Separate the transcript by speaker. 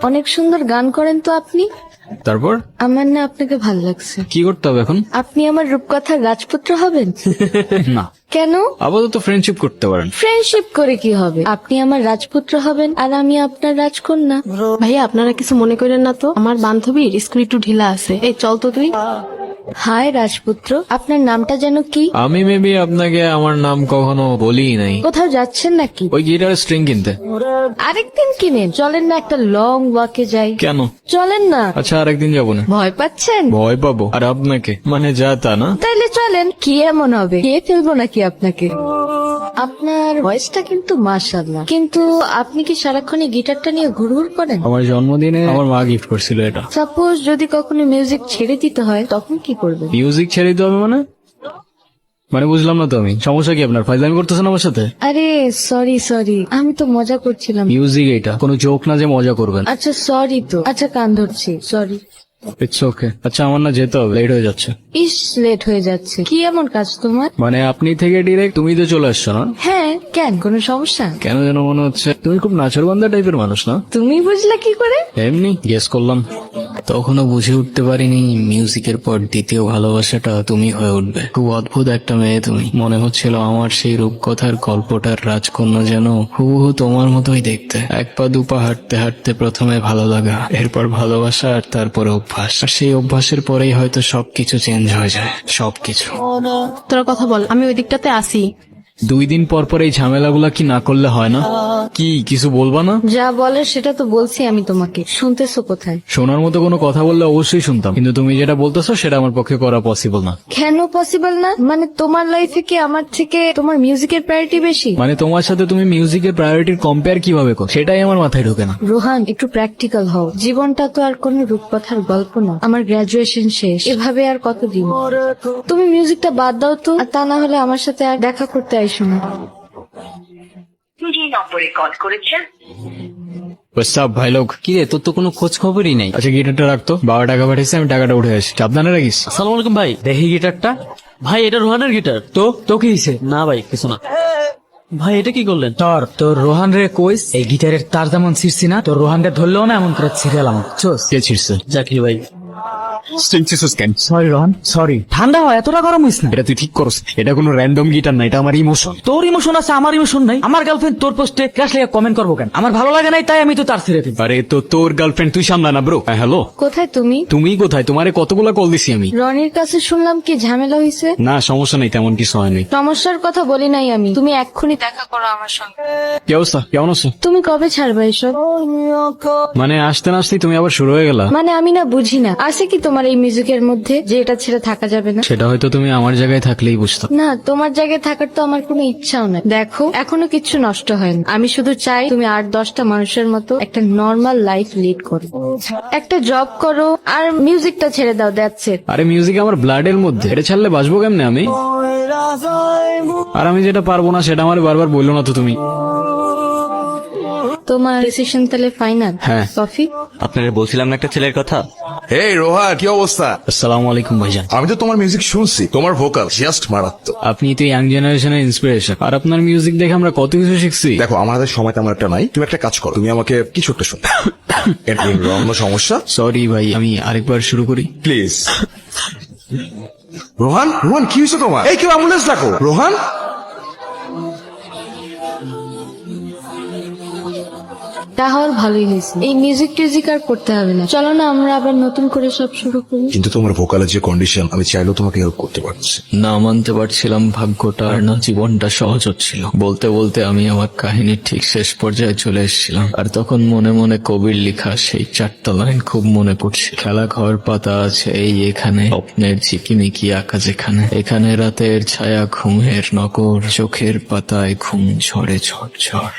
Speaker 1: অনেক সুন্দর গান করেন তো আপনি।
Speaker 2: তারপর
Speaker 1: আমার না আপনাকে ভাল লাগছে।
Speaker 2: কি করতে হবে এখন?
Speaker 1: আপনি আমার রূপকথার রাজপুত্র হবেন।
Speaker 2: না,
Speaker 1: কেন?
Speaker 2: আপাতত ফ্রেন্ডশিপ করতে পারেন।
Speaker 1: ফ্রেন্ডশিপ করে কি হবে? আপনি আমার রাজপুত্র হবেন আর আমি আপনার রাজকন্যা।
Speaker 3: ভাইয়া আপনারা কিছু মনে করেন না তো, আমার বান্ধবীর স্কুল একটু ঢিলা আছে, এই চল তো তুই।
Speaker 1: হাই রাজপুত্র, আপনার নামটা যেন কি?
Speaker 2: আমি মেবি আপনাকে আমার নাম কখনো বলিই নাই।
Speaker 1: কোথাও যাচ্ছেন নাকি?
Speaker 2: ওই গিটার স্ট্রিং কিনতে।
Speaker 1: আরেকদিন কিনেন, চলেন না একটা লং ওয়াকে যাই।
Speaker 2: কেন?
Speaker 1: চলেন না।
Speaker 2: আচ্ছা আরেকদিন যাবো না।
Speaker 1: ভয় পাচ্ছেন?
Speaker 2: ভয় পাবো আর আপনাকে? মানে যা তা না।
Speaker 1: তাইলে চলেন। কি এমন হবে, খেয়ে ফেলবো নাকি আপনাকে? আপনার ভয়েসটা কিন্তু মাশাআল্লাহ, কিন্তু আপনি কি সারাক্ষণ এই গিটারটা নিয়ে ঘুরঘুর করেন?
Speaker 2: আমার জন্মদিনে আমার মা গিফট করছিল এটা।
Speaker 1: সাপোজ যদি কখনো মিউজিক ছেড়ে দিতে হয় তখন কি করবেন?
Speaker 2: মিউজিক ছেড়ে দিতে হবে মানে? মানে বুঝলাম না তো আমি। সমস্যা কি আপনার? ফাইজলামি করতেছেন আমার সাথে?
Speaker 1: আরে সরি, আমি তো মজা করছিলাম।
Speaker 2: মিউজিক এটা কোনো জোক না যে মজা করবেন।
Speaker 1: আচ্ছা সরি তো, আচ্ছা কান ধরছি, সরি।
Speaker 2: It's okay. আচ্ছা আমার না যেতে হবে, লেট হয়ে যাচ্ছে।
Speaker 1: ইস, লেট হয়ে যাচ্ছে। কি এমন কাজ তোমার?
Speaker 2: মানে আপনি থেকে ডিরেক্ট তুমি তো চলে আসছো না?
Speaker 1: হ্যাঁ, কেন, কোনো সমস্যা?
Speaker 2: কেন যেন মনে হচ্ছে তুমি খুব নাচরবান্ধা টাইপের মানুষ না?
Speaker 1: তুমি বুঝলা কি করে?
Speaker 2: এমনি গেস করলাম। তখনও বুঝে উঠতে পারিনি মিউজিকের পর দ্বিতীয় ভালোবাসাটা তুমি হয়ে উঠবে। খুব অদ্ভুত একটা মেয়ে তুমি। মনে হচ্ছিল আমার সেই রূপকথার গল্পটার রাজকন্যা যেন হুবহু তোমার মতোই দেখতে। এক পা দুপা হাঁটতে হাঁটতে প্রথমে ভালো লাগা, এরপর ভালোবাসা, আর তারপরে অভ্যাস। আর সেই অভ্যাসের পরেই হয়তো সবকিছু চেঞ্জ হয়ে যায়, সবকিছু।
Speaker 3: তোরা কথা বল, আমি ওই দিকটাতে আসি।
Speaker 2: 2 দিন পর পর এই ঝামেলাগুলা কি না করলে হয় না? কি কিছু বলবা না?
Speaker 1: যা বলে সেটা তো বলছি আমি তোমাকে, শুনতেছো কোথায়?
Speaker 2: শোনার মতো কোনো কথা বললে অবশ্যই শুনতাম, কিন্তু তুমি যেটা বলতেছো সেটা আমার পক্ষে করা পসিবল না।
Speaker 1: কেন পসিবল না? মানে তোমার লাইফে কি আমার থেকে তোমার মিউজিকের প্রায়োরিটি বেশি?
Speaker 2: মানে তোমার সাথে তুমি মিউজিকের প্রায়োরিটির কম্পেয়ার কিভাবে করো সেটাই আমার মাথায় ঢোকে না।
Speaker 1: রোহান, একটু প্র্যাকটিক্যাল হও। জীবনটা তো আর কোনো রূপকথার গল্প না। আমার গ্রাজুয়েশন শেষ, এভাবে আর কতদিন? তুমি মিউজিকটা বাদ দাও তো, আর তা না হলে আমার সাথে আর দেখা করতে আইসো না।
Speaker 4: যে নম্বরে কল করেছেন
Speaker 2: সব ভাই লোক।
Speaker 5: কি রে, তোর তো কোনো খোঁজ খবরই নেই।
Speaker 2: আচ্ছা গিটারটা রাখতো, বাবা টাকা পাঠিয়েছে, আমি টাকাটা উঠে আসি। সাবধানে রাখিস।
Speaker 5: আসসালামু আলাইকুম ভাই, দেখি গিটারটা। ভাই এটা রোহানের গিটার। তো কি হয়েছে? না ভাই কিছু না। ভাই এটা কি করলেন?
Speaker 6: তোর রোহান রে কইস এই গিটারের তার যেমন ছিঁড়ছি না, তোর রোহান রে ধরলেও না এমন করে ছিঁড়ালাম।
Speaker 2: কে ছিড়ছে?
Speaker 5: জাকির ভাই।
Speaker 6: Sorry Rohan, sorry. ঠান্ডা হয়, এতটা গরম হইস না।
Speaker 2: এটা তুই ঠিক করস। এটা কোনো র্যান্ডম গিটার না, এটা আমার ইমোশন।
Speaker 6: তোর ইমোশন আছে, আমার ইমোশন নাই। আমার গার্লফ্রেন্ড তোর পোস্টে ক্র্যাশ লেগে কমেন্ট করবো কেন? আমার ভালো লাগে নাই তাই আমি তো তার ছেড়ে দিই।
Speaker 2: আরে তো তোর গার্লফ্রেন্ড তুই সামলা না ব্রো। হ্যালো,
Speaker 1: কোথায় তুমি?
Speaker 2: তুমি কোথায়? তোমারে কতগুলা কল দিছি আমি।
Speaker 1: রনির কাছে শুনলাম কি ঝামেলা হয়েছে।
Speaker 2: না সমস্যা নেই, তেমন কিছু হয়নি।
Speaker 1: সমস্যার কথা বলি নাই আমি, তুমি এক্ষুনি দেখা করো আমার সঙ্গে।
Speaker 2: কি অবস্থা, কেমন আছো?
Speaker 1: তুমি কবে ছাড়বে এসব?
Speaker 2: মানে আসতে না আসতেই তুমি আবার শুরু হয়ে গেলা।
Speaker 1: মানে আমি না বুঝি না, আছে কি তোমার এই মিউজিকের মধ্যে যে এটা ছেড়ে থাকা যাবে না?
Speaker 2: সেটা হয়তো তুমি আমার জায়গায় থাকলেই বুঝতাম।
Speaker 1: না, তোমার জায়গায় থাকার তো আমার কোনো ইচ্ছাও নাই। দেখো, এখনো কিচ্ছু নষ্ট হয়নি। আমি শুধু চাই তুমি 8-10টা মানুষের মতো একটা নর্মাল লাইফ লিড করো, একটা জব করো, আর মিউজিকটা ছেড়ে দাও। That's it.
Speaker 2: আরে মিউজিক আমার ব্লাডের মধ্যে, এটা ছাড়লে বাঁচবো কেমনে আমি? আর আমি যেটা পারবো না সেটা আমার বারবার বললো না তো তুমি।
Speaker 1: তোমার ডিসিশন তাহলে ফাইনাল?
Speaker 2: হ্যাঁ।
Speaker 1: কফি?
Speaker 5: আপনারা বলছিলাম না একটা ছেলের কথা।
Speaker 7: এই রোহা, কি অবস্থা?
Speaker 2: আসসালামু আলাইকুম ভাইজান।
Speaker 7: আমি তো তোমার মিউজিক শুনছি, তোমার ভোকাল জাস্ট মারাত্মক।
Speaker 2: আপনি তো ইয়াং জেনারেশনের ইন্সপিরেশন, আর আপনার মিউজিক দেখে আমরা কত কিছু শিখছি।
Speaker 7: দেখো আমার হাতে সময় তেমন একটা নাই, তুমি একটা কাজ করো, তুমি আমাকে কিছু একটা শোনো। এর অন্য সমস্যা?
Speaker 2: সরি ভাই, আমি আরেকবার শুরু করি
Speaker 7: প্লিজ। রোহান, রোহান কি হয়েছে তোমার? এই কেউ অ্যাম্বুলেন্স ডাকো। রোহান,
Speaker 1: তা হওয়ার ভালোই হয়েছে। এই মিউজিক টিউজিক আর করতে হবে না। চলো না আমরা আবার নতুন করে সব শুরু করি।
Speaker 7: কিন্তু তোমার ভোকালের যে কন্ডিশন, আমি চাইলেও তোমাকে হেল্প করতে পারছি।
Speaker 2: না মানতে পারছিলাম ভাগ্যটা, আর না জীবনটা সহজ হচ্ছিল। বলতে বলতে আমি আমার কাহিনীর ঠিক শেষ পর্যায়ে চলে এসেছিলাম, আর তখন মনে মনে কবির লেখা সেই 4টা লাইন খুব মনে পড়ছে। খেলা ঘর পাতা আছে এই এখানে, স্বপ্নের ঝিকিমিকি আঁকা যেখানে, এখানে রাতের ছায়া ঘুমের নগর, চোখের পাতায় ঘুম ঝরে ঝড় ঝড়।